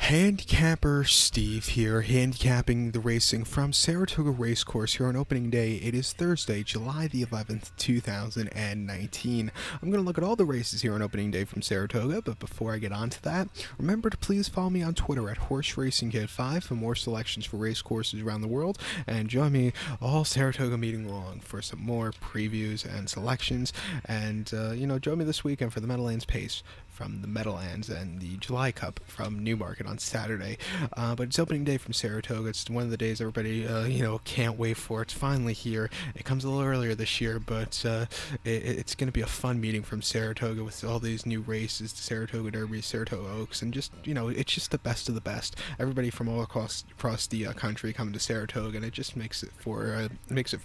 Handicapper Steve here, handicapping the racing from Saratoga Racecourse here on opening day. It is Thursday, July the 11th, 2019. I'm going to look at all the races here on opening day from Saratoga, but before I get on to that, remember to please follow me on Twitter at HorseRacingKid5 for more selections for race courses around the world, and join me all Saratoga meeting long for some more previews and selections, and, join me this weekend for the Meadowlands Pace from the Meadowlands and the July Cup from Newmarket on Saturday. But it's opening day from Saratoga. It's one of the days everybody, can't wait for. It's finally here. It comes a little earlier this year, but it's going to be a fun meeting from Saratoga with all these new races, the Saratoga Derby, Saratoga Oaks, and just, it's just the best of the best. Everybody from all across the country coming to Saratoga, and it just makes it for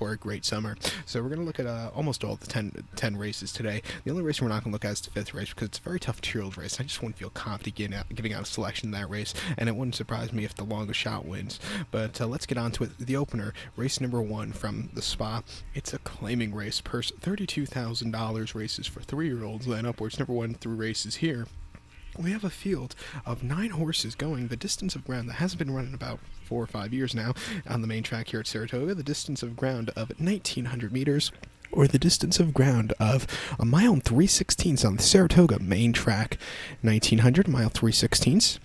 a great summer. So we're going to look at almost all the 10 races today. The only race we're not going to look at is the 5th race because it's a very tough 2-year-old race. I just wouldn't feel confident giving out a selection in that race, and it wouldn't surprise me if the longest shot wins. But let's get on to it. The opener, race number 1 from the Spa. It's a claiming race. Purse $32,000 races for 3-year-olds, then upwards. Number 1 through races here. We have a field of 9 horses going the distance of ground that hasn't been running about 4 or 5 years now on the main track here at Saratoga. The distance of ground of 1,900 meters. Or the distance of ground of a mile and 3/16 on the Saratoga main track. 1,900, mile 3/16.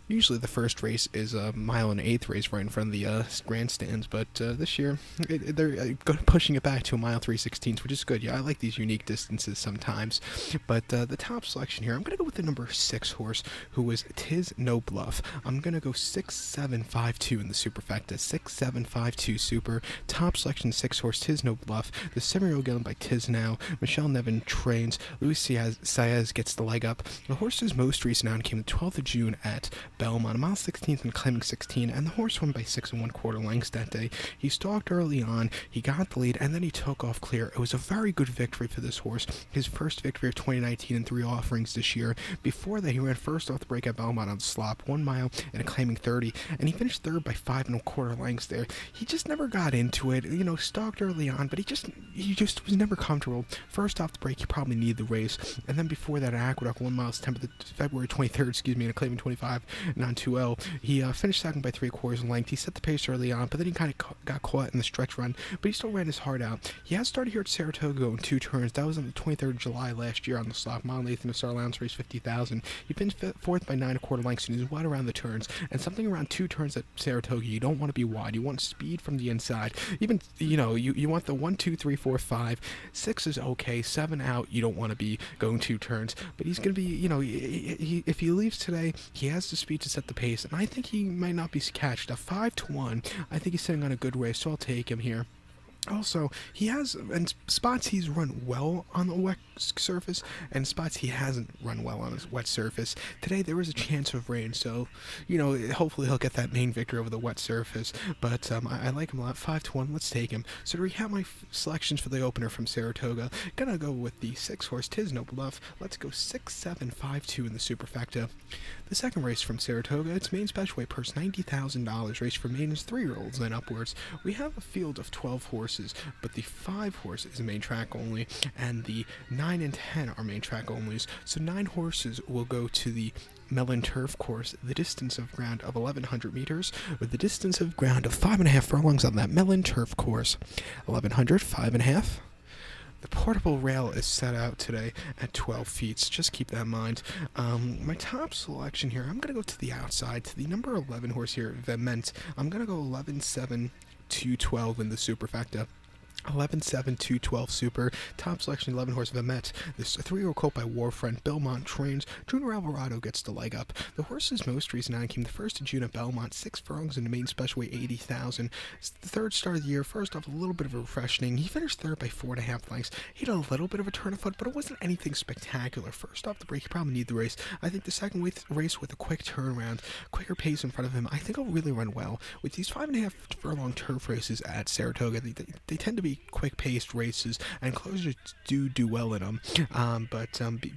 Usually the first race is a mile and 1/8 race right in front of the grandstands, but this year they're pushing it back to a mile 3/16, which is good. Yeah, I like these unique distances sometimes. But the top selection here, I'm going to go with the number 6 horse, who was Tis No Bluff. I'm going to go 6-7-5-2 in the superfecta. 6-7-5-2 super. Top selection 6 horse, Tis No Bluff. The 7-year-old given by Tiz Now. Michelle Nevin trains. Luis Saez gets the leg up. The horse's most recent out came the 12th of June at Belmont, a mile 16th and claiming 16, and the horse won by 6 1/4 lengths that day. He stalked early on, he got the lead, and then he took off clear. It was a very good victory for this horse, his first victory of 2019 in 3 offerings this year. Before that, he ran first off the break at Belmont on the slop, 1 mile and a claiming 30, and he finished third by 5 1/4 lengths there. He just never got into it, stalked early on, but he just was never comfortable. First off the break, he probably needed the race, and then before that at Aqueduct, 1 mile, February 23rd, and a claiming 25, non-2L. He finished second by 3/4 length. He set the pace early on, but then he kind of got caught in the stretch run, but he still ran his heart out. He has started here at Saratoga in 2 turns. That was on the 23rd of July last year on the slop, mile and 8th in the Star Allowance race, 50,000. He finished 4th by 9 1/4 lengths, and he's wide around the turns, and something around 2 turns at Saratoga, you don't want to be wide. You want speed from the inside. Even, you want the 1, 2, 3, 4, 5. 6 is okay. 7 out, you don't want to be going 2 turns, but he's going to be, if he leaves today, he has the speed to set the pace, and I think he might not be catched. A 5-1, I think he's sitting on a good race, so I'll take him here. Also, he has, in spots he's run well on the wet surface, and spots he hasn't run well on his wet surface. Today there was a chance of rain, so, hopefully he'll get that main victory over the wet surface, but I like him a lot. 5-1, let's take him. So to recap my selections for the opener from Saratoga, gonna go with the 6 horse, Tis No Bluff. Let's go 6-7-5-2 in the superfecta. The second race from Saratoga, it's main special weight purse $90,000, race for maidens 3-year-olds and upwards. We have a field of 12 horses, but the 5 horse is main track only, and the 9 and 10 are main track onlys. So 9 horses will go to the Mellon Turf Course, the distance of ground of 1,100 meters, with the distance of ground of 5.5 furlongs on that Mellon Turf Course. 1,100, 5.5. The portable rail is set out today at 12 feet, so just keep that in mind. My top selection here, I'm going to go to the outside, to the number 11 horse here, Vement. I'm going to go 11-7-2-12 in the superfecta. 11-7-2-12 super. Top selection 11 horse Vement. This 3-year-old colt by Warfront. Belmont trains. Junior Alvarado gets the leg up. The horse's most recent outing came the 1st of June at Belmont. 6 furlongs in the main special weight, 80,000. It's the 3rd start of the year. First off, a little bit of a refreshing. He finished 3rd by 4.5 lengths. He had a little bit of a turn of foot, but it wasn't anything spectacular. First off the break, he probably needed the race. I think the second race with a quick turnaround, quicker pace in front of him, I think he'll really run well. With these 5.5 furlong turf races at Saratoga, they tend to be pretty quick-paced races, and closers do well in them.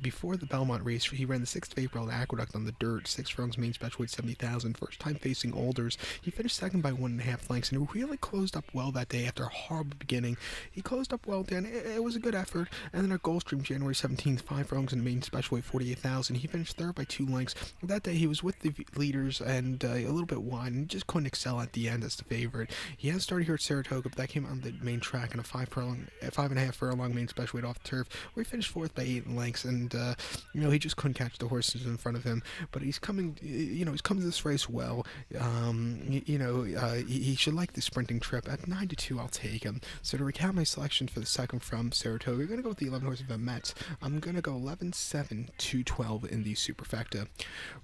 Before the Belmont race, he ran the 6th of April at Aqueduct on the dirt, 6 furlongs main special weight 70,000. First time facing Olders. He finished second by 1.5 lengths, and he really closed up well that day after a horrible beginning. He closed up well, Dan. It was a good effort. And then at Gulfstream, January 17th, 5 furlongs in the main special weight 48,000. He finished third by 2 lengths. That day he was with the leaders and a little bit wide, and just couldn't excel at the end as the favorite. He had started here at Saratoga, but that came on the main track in a 5.5 furlong main special weight off the turf, where he finished fourth by 8 lengths, and he just couldn't catch the horses in front of him. But he's coming, he's coming to this race well. He should like the sprinting trip. At 9-2, I'll take him. So to recap my selection for the second from Saratoga, I'm going to go with the 11 horse of the Mets. I'm going to go 11, 7, 2, 12 in the superfecta.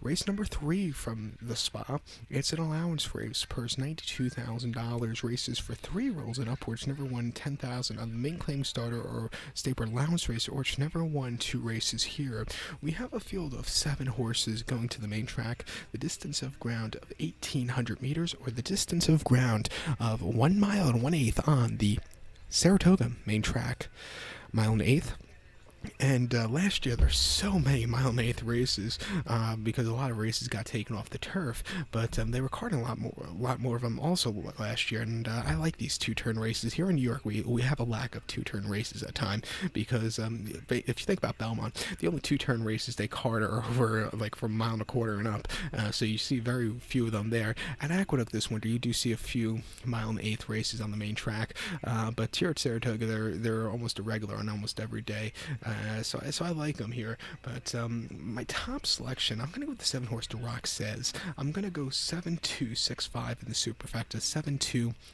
Race number 3 from the Spa. It's an allowance race, purse $92,000. Races for 3 rolls and upwards. Never won $10,000 on the main claim starter or Staper allowance race, or it's never won 2 races here. We have a field of 7 horses going to the main track. The distance of ground of 1,800 meters, or the distance of ground of 1 mile and 1/8 on the Saratoga main track. 1.1 miles. And last year there were so many 1.1 miles races because a lot of races got taken off the turf, but they were carding a lot more of them also last year. And I like these 2-turn races here in New York. We have a lack of 2-turn races at time because if you think about Belmont, the only 2-turn races they card are over like from 1.25 miles and up. So you see very few of them there. At Aqueduct this winter, you do see a few 1.1 miles races on the main track, but here at Saratoga, they're almost a regular on almost every day. So I like them here, but my top selection, I'm going to go with the 7 horse, The Rock Says. I'm going to go 7-2-6-5 in the superfecta,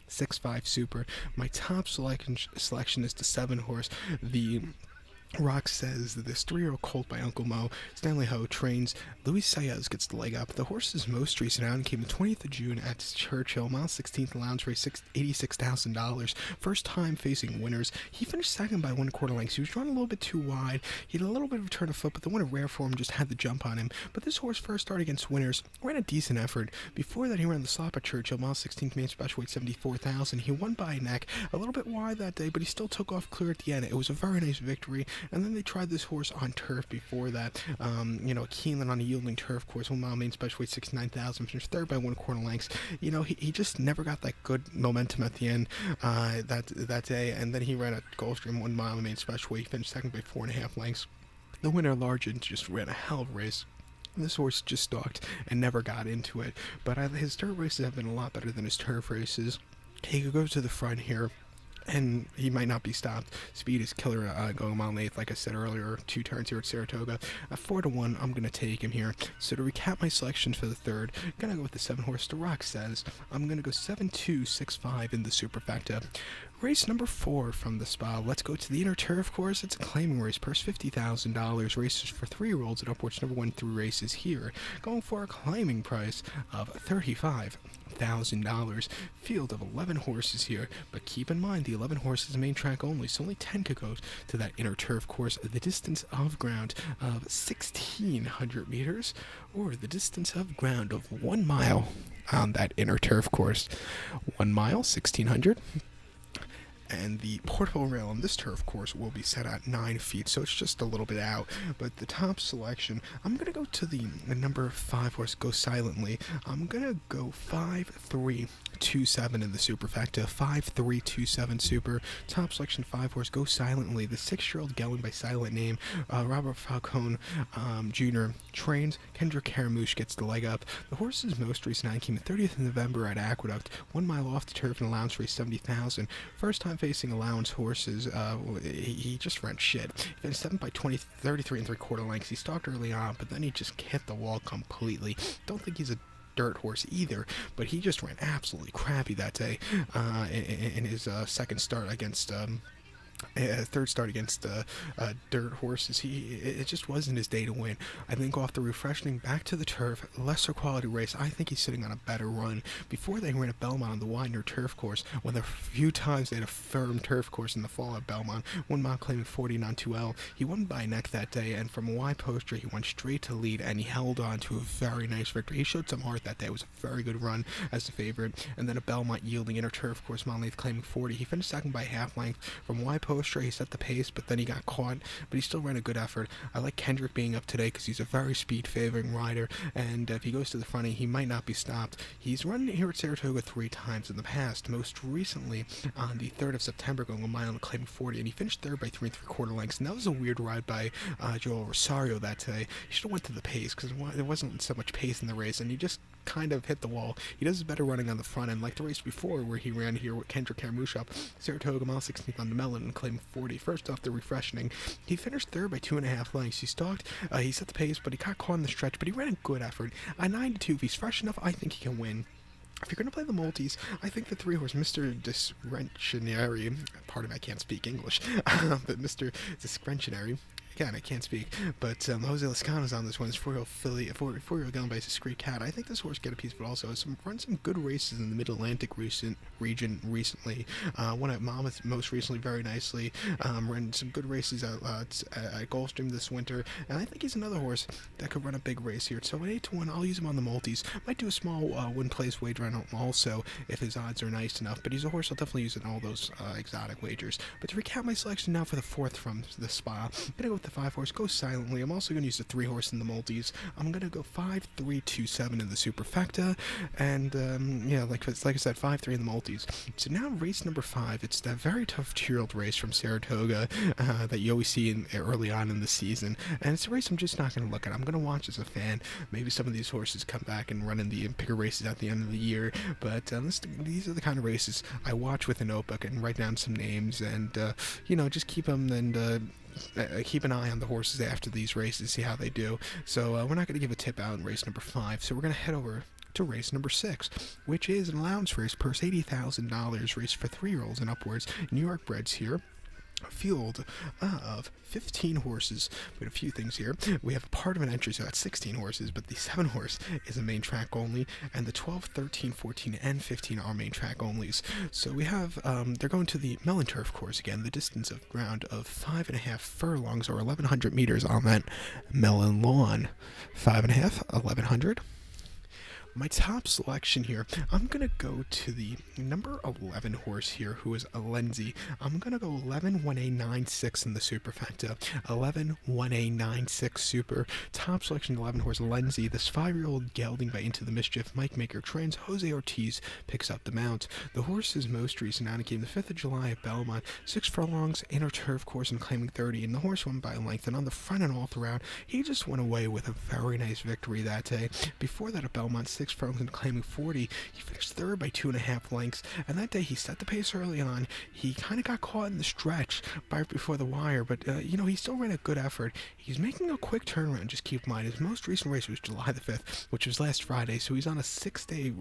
7-2-6-5 super. My top selection is the 7 horse, the Rock Says. This 3-year-old colt by Uncle Mo. Stanley Ho trains. Luis Saez gets the leg up. The horse's most recent outing came the 20th of June at Churchill. Mile 16th allowance race, $86,000. First time facing winners. He finished second by 1/4 lengths. He was drawn a little bit too wide. He had a little bit of a turn of foot, but the winner rare form just had the jump on him. But this horse first started against winners. Ran a decent effort. Before that, he ran the slop at Churchill. Mile 16th main special weight, 74,000. He won by a neck. A little bit wide that day, but he still took off clear at the end. It was a very nice victory. And then they tried this horse on turf before that. Keeneland on a yielding turf course, 1 mile main special weight, 69,000, finished third by 1/4 lengths. He just never got that good momentum at the end that day. And then he ran at Gulfstream, 1 mile main special weight, finished second by 4.5 lengths. The winner, Largent, just ran a hell of a race. This horse just stalked and never got into it. But his dirt races have been a lot better than his turf races. He could go to the front here, and he might not be stopped. Speed is killer going 1 mile 1/8, like I said earlier. 2 turns here at Saratoga. At 4-1, I'm going to take him here. So to recap my selections for the third, I'm going to go with the 7 horse, The Rock Says. I'm going to go 7-2-6-5 in the superfecta. Race number 4 from the Spa. Let's go to the inner turf course. It's a claiming race. Purse $50,000. Races for 3 rolls and upwards. Never won 3 races here. Going for a claiming price of $35,000. Field of 11 horses here. But keep in mind, the 11 horses main track only. So only 10 could go to that inner turf course. The distance of ground of 1,600 meters, or the distance of ground of 1 mile on that inner turf course. 1 mile, 1,600. And the portable rail on this turf course will be set at 9 feet, so it's just a little bit out. But the top selection, I'm going to go to the number 5 horse, Go Silently. I'm going to go 5-3-2-7 in the superfecta, 5-3-2-7 super. Top selection, 5 horse, Go Silently. The 6-year-old gelding by silent name, Robert Falcone Jr. trains. Kendra Caramouche gets the leg up. The horse's most recent outing came the 30th of November at Aqueduct, 1 mile off the turf and allowance race, 70,000. First time facing allowance horses, he just ran shit. He finished 7 by 20, 33 3/4 lengths. He stalked early on, but then he just hit the wall completely. Don't think he's a dirt horse either, but he just ran absolutely crappy that day in his second start against third start against dirt horses. It just wasn't his day to win. I think after refreshing back to the turf, lesser quality race, I think he's sitting on a better run. Before they ran at Belmont on the Widener turf course, when the few times they had a firm turf course in the fall at Belmont, 1 mile claiming 40 on 2L, he won by a neck that day, and from a wide poster he went straight to lead, and he held on to a very nice victory. He showed some heart that day. It was a very good run as the favorite, and then a Belmont yielding inner turf course, mile length claiming 40. He finished second by half length. From wide poster he set the pace, but then he got caught, but he still ran a good effort. I like Kendrick being up today because he's a very speed favoring rider, and if he goes to the front, he might not be stopped. He's run here at Saratoga 3 times in the past, most recently on the 3rd of September going 1 mile and claiming 40, and he finished third by 3 3/4 lengths, and that was a weird ride by Joel Rosario that day. He should have went to the pace because there wasn't so much pace in the race, and he just kind of hit the wall. He does better running on the front end, like the race before where he ran here with Kendrick Carmouche up Saratoga, mile 16th on the melon and claimed 40. First off, the refreshing, he finished third by 2.5 lengths. He stalked, he set the pace, but he got caught in the stretch, but he ran a good effort. At 9-2, if he's fresh enough, I think he can win. If you're going to play the multis, I think the 3-horse Mr. Discretionary, pardon me, I can't speak English, but Mr. Discretionary, again, I can't speak, but Jose Lascano's on this one. His 4-year-old filly, 4-year-old Gallon by Discreet Cat. I think this horse get a piece, but also run some good races in the Mid-Atlantic region recently. Won at Monmouth most recently very nicely. Ran some good races at Gulfstream this winter, and I think he's another horse that could run a big race here. So at 8-1, I'll use him on the multis. Might do a small win-place wager on him also if his odds are nice enough, but he's a horse I'll definitely use in all those exotic wagers. But to recap my selection now for the 4th from the spa, I'm going to go with the 5-horse, go silently. I'm also going to use the 3-horse in the multis. I'm going to go 5-3-2-7 in the superfecta, and yeah, like I said, 5-3 in the multis. So now race number 5. It's that very tough 2-year-old race from Saratoga that you always see early on in the season, and it's a race I'm just not going to look at. I'm going to watch as a fan. Maybe some of these horses come back and run in the bigger races at the end of the year, but these are the kind of races I watch with a notebook and write down some names, and just keep them and keep an eye on the horses after these races, see how they do. So we're not going to give a tip out in race number 5, so we're going to head over to race number 6, which is an allowance race, purse $80,000, race for 3-year-olds and upwards, New York breds here. A field of 15 horses, but a few things here. We have a part of an entry, so that's 16 horses, but the 7-horse is a main track only, and the 12, 13, 14, and 15 are main track onlys. So we have, they're going to the Melon Turf course again, the distance of ground of 5.5 furlongs, or 1,100 meters on that melon lawn. 5.5, 1,100. My top selection here, I'm going to go to the number 11 horse here, who is Alenzi. I'm going to go 11-1A-9-6 in the superfecta. 11-1A-9-6 super. Top selection, 11 horse Alenzi. This 5-year-old gelding by Into the Mischief. Mike Maker trains. Jose Ortiz picks up the mount. The horse's most recent outing came the 5th of July at Belmont. 6 furlongs, inner turf course, and claiming 30, and the horse won by a length. And on the front and all throughout, he just went away with a very nice victory that day. Before that at Belmont, 6 furlongs and claiming 40. He finished third by 2.5 lengths, and that day he set the pace early on. He kind of got caught in the stretch right before the wire, but he still ran a good effort. He's making a quick turnaround. Just keep in mind, his most recent race was July the 5th, which was last Friday, so he's on a 6-day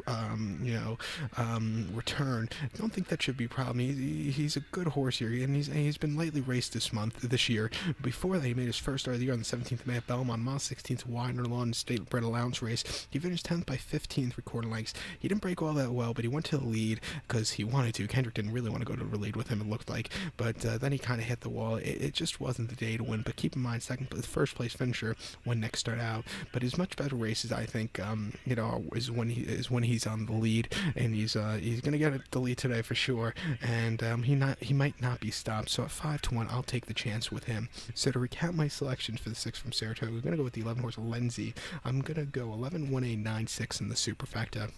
return. I don't think that should be a problem. He's a good horse here, and he's been lightly raced this year. Before that, he made his first start of the year on the 17th of May at Belmont, mile 16th Widener Lawn State Bred Allowance race. He finished 10th by 15th recording lengths. He didn't break all that well, but he went to the lead because he wanted to. Kendrick didn't really want to go to the lead with him, it looked like, but then he kind of hit the wall. It just wasn't the day to win, but keep in mind, first place finisher when next start out. But his much better races, I think, is when he's on the lead, and he's gonna get the lead today for sure, and he might not be stopped. So at 5-1, I'll take the chance with him. So to recap my selections for the 6 from Saratoga, we're gonna go with the 11 horse Lenzi. I'm gonna go 11-1A-9-6 in the superfecta.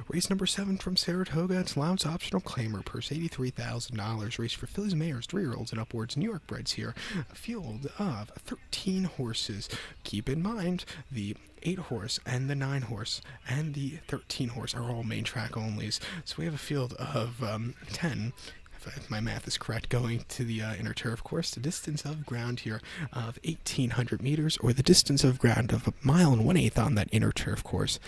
Race number 7 from Saratoga, it's allowance optional claimer, purse $83,000, race for fillies, mares, 3-year-olds and upwards, New York breds here, a field of 13 horses. Keep in mind, the 8-horse and the 9-horse and the 13-horse are all main track onlys, so we have a field of 10, if my math is correct, going to the inner turf course. The distance of ground here of 1,800 meters, or the distance of ground of 1.1 on that inner turf course.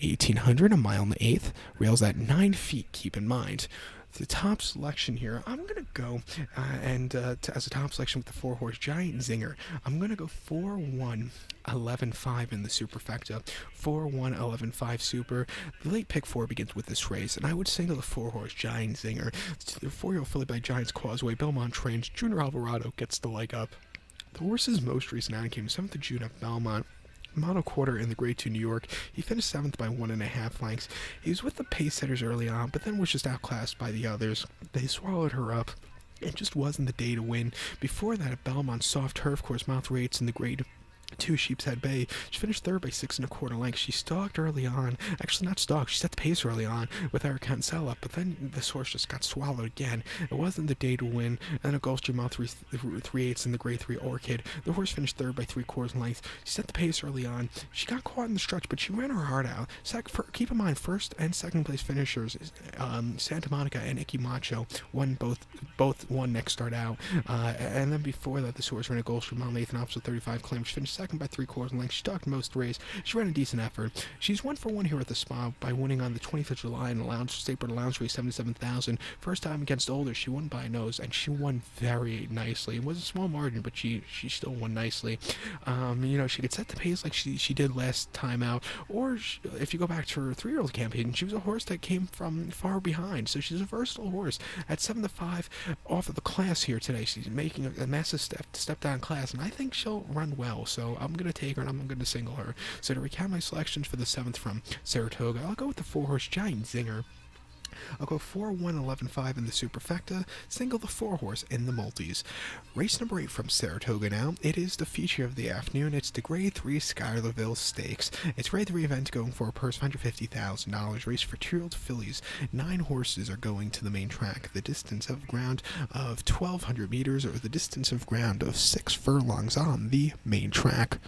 1,800, 1.1 rails at 9 feet, keep in mind. The top selection here, I'm going to go as a top selection with the 4-horse Giant Zinger. I'm going to go 4-1-11-5 in the superfecta. 4-1-11-5 super. The late pick 4 begins with this race, and I would single the 4-horse Giant Zinger. The 4-year-old filly by Giants Causeway. Belmont trains. Junior Alvarado gets the leg up. The horse's most recent outing came 7th of June at Belmont. Mono quarter in the Grade 2 New York. He finished 7th by 1.5 lengths. He was with the pace setters early on, but then was just outclassed by the others. They swallowed her up. It just wasn't the day to win. Before that, at Belmont soft turf course, Mount Rates in the Grade 2 Sheepshead Bay. She finished 3rd by 6.25 lengths. She stalked early on. Actually, not stalked. She set the pace early on with Eric Cancel up, but then this horse just got swallowed again. It wasn't the day to win. And then a Gulfstream Mount 3/8 in the Grade 3 Orchid. The horse finished 3rd by 3/4 lengths. She set the pace early on. She got caught in the stretch, but she ran her heart out. Keep in mind, 1st and 2nd place finishers, Santa Monica and Icky Macho, both won next start out. And then before that, this horse ran a Gulfstream Mount Nathan Officer 35 claim. She finished 2nd by 3/4 lengths. She stalked most of the race. She ran a decent effort. She's 1-for-1 here at the Spa by winning on the 20th of July in a Statebrook Lounge race, 77,000. First time against Older, she won by a nose, and she won very nicely. It was a small margin, but she still won nicely. She could set the pace like she did last time out, or if you go back to her 3-year-old campaign, she was a horse that came from far behind. So she's a versatile horse. At 7-5 off of the class here today, she's making a massive step down class, and I think she'll run well. So I'm going to take her, and I'm going to single her. So to recap my selections for the 7th from Saratoga, I'll go with the 4-horse Giant Zinger. I'll go 4-1-11-5 in the superfecta, single the 4-horse in the multis. Race number 8 from Saratoga now. It is the feature of the afternoon. It's the Grade 3 Schuylerville Stakes. It's a Grade 3 event going for a purse of $150,000. Race for 2-year-old fillies. 9 horses are going to the main track. The distance of ground of 1,200 meters, or the distance of ground of 6 furlongs on the main track.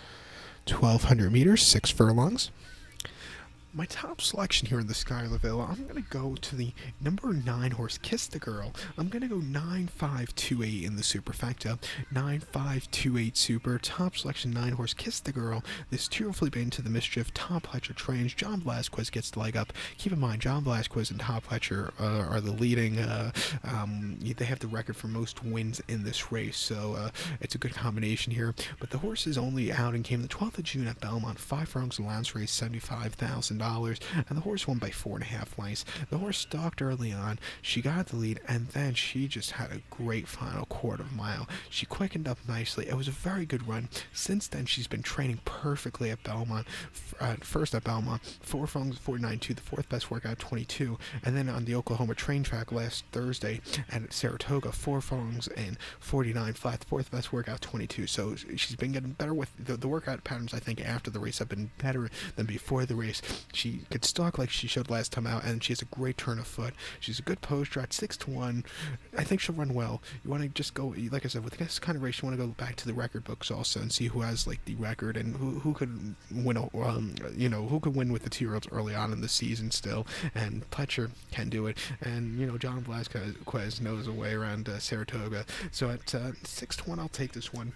1,200 meters, 6 furlongs. My top selection here in the Schuylerville, I'm going to go to the number 9 horse, Kiss the Girl. I'm going to go 9-5-2-8 in the superfecta. 9-5-2-8 super. Top selection, 9 horse, Kiss the Girl. This 2-year-old filly been to the mischief. Tom Pletcher trains. John Velazquez gets the leg up. Keep in mind, John Velazquez and Tom Pletcher are the leading. They have the record for most wins in this race, so it's a good combination here. But the horse's only outing came the 12th of June at Belmont. 5 furlongs allowance race, $75,000. And the horse won by 4.5 lengths. The horse stalked early on. She got the lead, and then she just had a great final quarter mile. She quickened up nicely. It was a very good run. Since then, she's been training perfectly at Belmont. First at Belmont, 4 furlongs, 49.2, the 4th best workout, 22. And then on the Oklahoma train track last Thursday at Saratoga, 4 furlongs and 49 flat, the 4th best workout, 22. So she's been getting better with the workout patterns. I think after the race have been better than before the race. She could stalk like she showed last time out, and she has a great turn of foot. She's a good poster at 6-1. I think she'll run well. You want to just go, like I said, with this kind of race, you want to go back to the record books also and see who has like the record and who could win. Who could win with the 2-year-olds early on in the season still. And Pletcher can do it, and John Velazquez knows a way around Saratoga. So at 6-1, I'll take this one.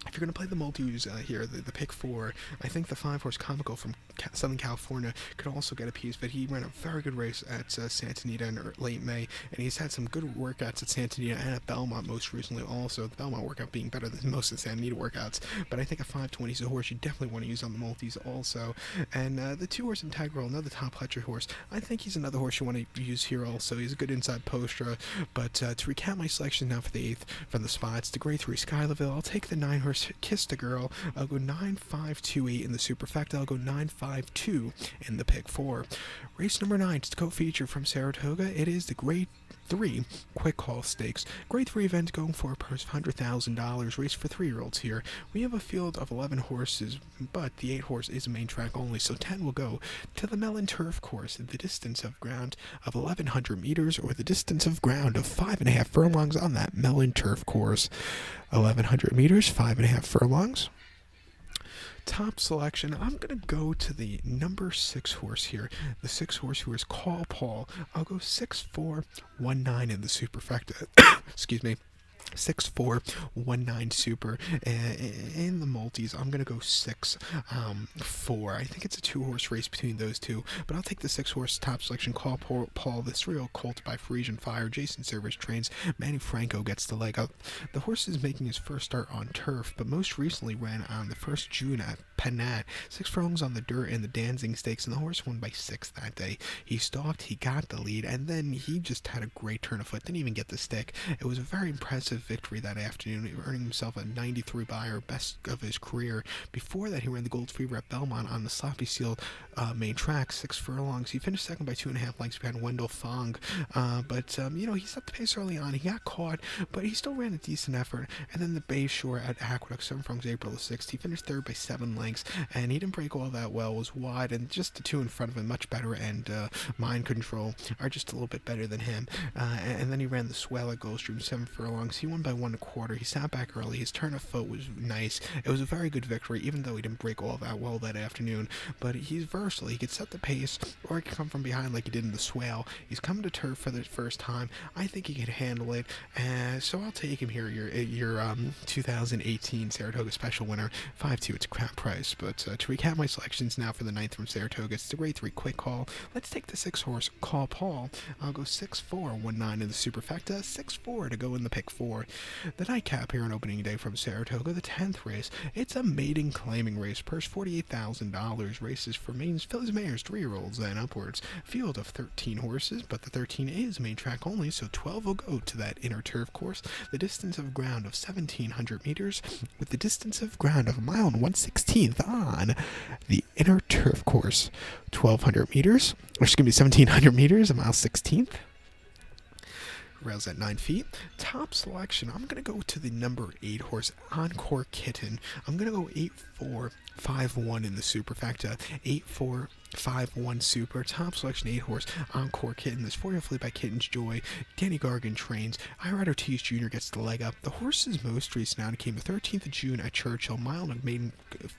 If you're going to play the multis here, the pick 4, I think the 5-horse Comical from Southern California could also get a piece, but he ran a very good race at Santa Anita in late May, and he's had some good workouts at Santa Anita and at Belmont most recently also, the Belmont workout being better than most of the Santa Anita workouts, but I think a 520 is a horse you definitely want to use on the multis also. And the 2-horse Integral, another Tom Pletcher horse, I think he's another horse you want to use here also. He's a good inside poster, but to recap my selection now for the 8th from the spots, the Grade 3 Schuylerville, I'll take the 9-horse Kiss the Girl. I'll go 9-5-2-8 in the superfecta. I'll go 9-5-2 in the pick 4. Race number 9, it's a co-feature from Saratoga. It is the Grade 3 Quick Call Stakes. Grade 3 event going for a purse of $100,000. Race for 3-year-olds here. We have a field of 11 horses, but the 8 horse is a main track only, so 10 will go to the Mellon Turf Course. The distance of ground of 1,100 meters, or the distance of ground of 5.5 furlongs on that Mellon Turf Course. 1,100 meters, 5.5 furlongs. Top selection, I'm going to go to the number 6 horse here. The 6 horse who is Call Paul. I'll go 6-4-1-9 in the superfecta. Excuse me. 6-4-1-9 super. In the multis, I'm gonna go 6-4. I think it's a 2-horse race between those two, but I'll take the 6-horse top selection. Call Paul, the serial colt by Frisian Fire. Jason Service trains. Manny Franco gets the leg up. The horse is making his first start on turf, but most recently ran on the 1st June at Penat. 6 furlongs on the dirt in the Danzig Stakes, and the horse won by 6 that day. He stalked, he got the lead, and then he just had a great turn of foot. Didn't even get the stick. It was a very impressive victory that afternoon, earning himself a 93 Beyer, best of his career. Before that, he ran the Gold Fever at Belmont on the Sloppy Seal main track, 6 furlongs. He finished second by 2.5 lengths behind Wendell Fong, but he set the pace early on. He got caught, but he still ran a decent effort. And then the Bayshore at Aqueduct, 7 furlongs, April the 6th. He finished third by 7 lengths, and he didn't break all that well. Was wide, and just the two in front of him much better, and Mind Control are just a little bit better than him. And then he ran the Swell at Gulfstream, 7 furlongs. He won by 1 1/4. He sat back early. His turn of foot was nice. It was a very good victory, even though he didn't break all that well that afternoon. But he's versatile. He could set the pace, or he could come from behind like he did in the Swell. He's coming to turf for the first time. I think he can handle it. So I'll take him here. Your 2018 Saratoga Special winner, 5-2. It's a crap price. But to recap my selections now for the 9th from Saratoga, it's the grade 3 quick call. Let's take the 6-horse Call Paul. I'll go 6-4-1-9 in the superfecta, 6-4 to go in the pick 4. The nightcap here on opening day from Saratoga, the 10th race. It's a maiden claiming race. Purse $48,000. Races for maidens, fillies, mares, 3-year-olds, and upwards. Field of 13 horses, but the 13 is main track only, so 12 will go to that inner turf course. The distance of ground of 1,700 meters, with the distance of ground of 1.116 on the inner turf course. 1,200 meters, or excuse me, 1,700 meters, a mile 16th. Rails at 9 feet. Top selection, I'm going to go to the number 8 horse, Encore Kitten. I'm going to go 8-4-5-1 in the superfecta. 8-4-5-1 super. Top selection, 8 horse, Encore Kitten. This 4-year filly by Kitten's Joy. Danny Gargan trains. Irider Ortiz Jr. gets the leg up. The horse's most recent outing came the 13th of June at Churchill. Mile and maiden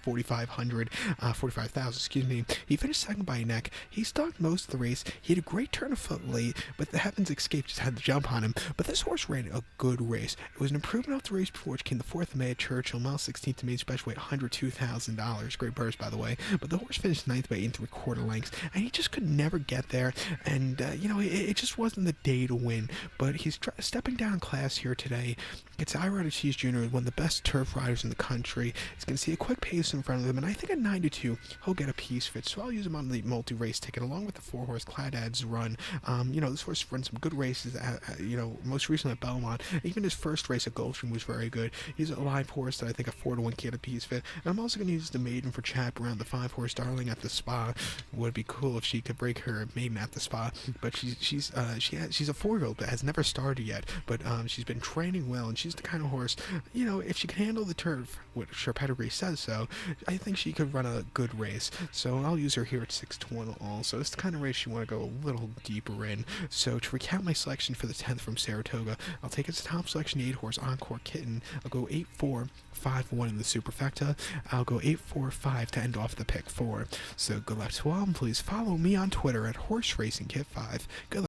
45,000, excuse me. He finished second by a neck. He stalked most of the race. He had a great turn of foot late, but the Heavens Escape just had to jump on him. But this horse ran a good race. It was an improvement off the race before, which came the 4th of May at Churchill. Mile 16th to maiden special weight, $102,000. Great purse, by the way. But the horse finished 9th by 8 3/4 lengths, and he just could never get there. And, it just wasn't the day to win. But he's stepping down class here today. It's Irider Ortiz Jr., one of the best turf riders in the country. He's going to see a quick pace in front of him, and I think at 9-2, he'll get a piece fit. So I'll use him on the multi-race ticket, along with the 4-horse Claddad's Run. This horse run some good races, most recently at Belmont. Even his first race at Gulfstream was very good. He's a live horse that I think a 4-1 can get a piece fit. And I'm also going to use the maiden for Chap around the 5-horse Darling at the Spa. Would be cool if she could break her maiden at the Spa. But she's a 4-year-old that has never started yet. But she's been training well, and she's the kind of horse, if she can handle the turf, which her pedigree says so, I think she could run a good race. So I'll use her here at 6-1 also. It's the kind of race you want to go a little deeper in. So to recap my selection for the 10th from Saratoga, I'll take its top selection, 8 horse Encore Kitten. I'll go 8-4-5-1 in the superfecta. I'll go 8-4-5 to end off the pick 4. So good luck to all, and please follow me on Twitter at HorseRacingKit5. Good luck.